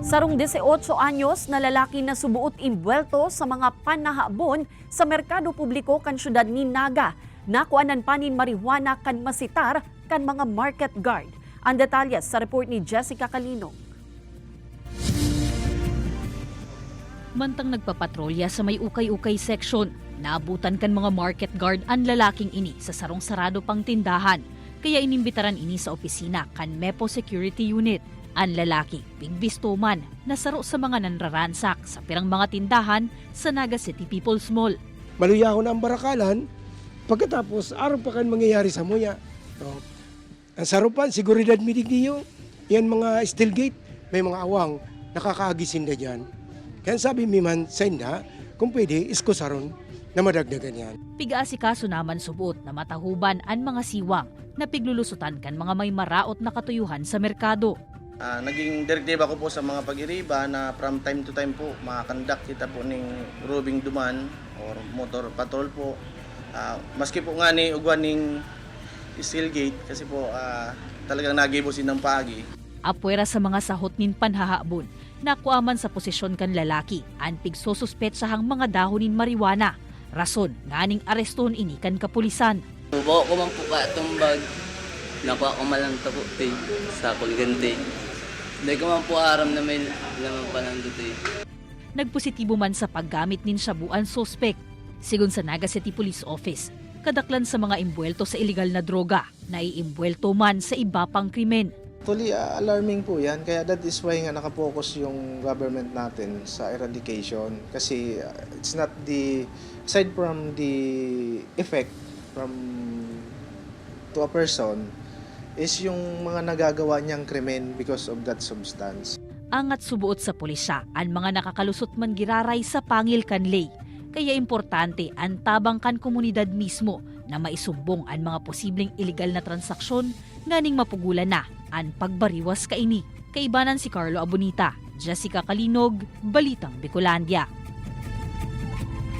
Sarong 18 anyos na lalaki na subuot imbuelto sa mga panahabon sa merkado publiko kan syudad ni Naga. Nakuanan panin marijuana kan masitar kan mga market guard. Ang detalyes sa report ni Jessica Calinog. Mantang nagpapatrolya sa may ukay-ukay section, naabutan kan mga market guard ang lalaking ini sa sarong sarado pang tindahan. Kaya inimbitaran ini sa opisina kan Mepo Security Unit. Ang lalaki, pigbistuman, nasaro sa mga nanraransak sa pirang mga tindahan sa Naga City People's Mall. Maluya ako na ang barakalan, pagkatapos araw pa kan mangyayari sa muya. So, ang sarupan, seguridad midig niyo, yan mga steel gate, may mga awang, nakakaagisin na dyan. Kaya sabi mi man sa inda, kung pwede, iskosaron na madagdagan yan. Pigaasikaso naman subot na matahuban ang mga siwang na piglulusutan kan mga may maraot na katuyuhan sa merkado. Naging direktiba ko po sa mga pag-iriba na from time to time po makakandak kita po ng roving duman or motor patrol po. Maski po nga ni ugwan ng steel gate kasi po talagang nagibosin ng pagi. Apwera sa mga sahot nin panhahabon, nakuaman sa posisyon kan lalaki ang pigsususpetsahang mga dahonin marijuana. Rason nganing areston ini kan kapulisan. Bawa ko man po ka itong bag. Nakuha ko malang tapo sa kulgante. Hindi ko man po aram na may laman pa ng duto. Nagpositibo man sa paggamit nin shabuan suspect. Sigun sa Naga City Police Office, kadaklan sa mga imbuelto sa illegal na droga na iimbuelto man sa iba pang krimen. Actually, alarming po yan. Kaya that is why nga nakapokus yung government natin sa eradication. Kasi it's not the, aside from the effect from to a person, is yung mga nagagawa niyang krimen because of that substance. Angat subuot sa pulisya ang mga nakakalusot man giraray sa pangil kanlay. Kaya importante ang tabang kan komunidad mismo na maisumbong ang mga posibleng illegal na transaksyon nganing mapugulan na ang pagbariwas kaini. Kaibanan si Carlo Abonita, Jessica Calinog, Balitang Bicolandia.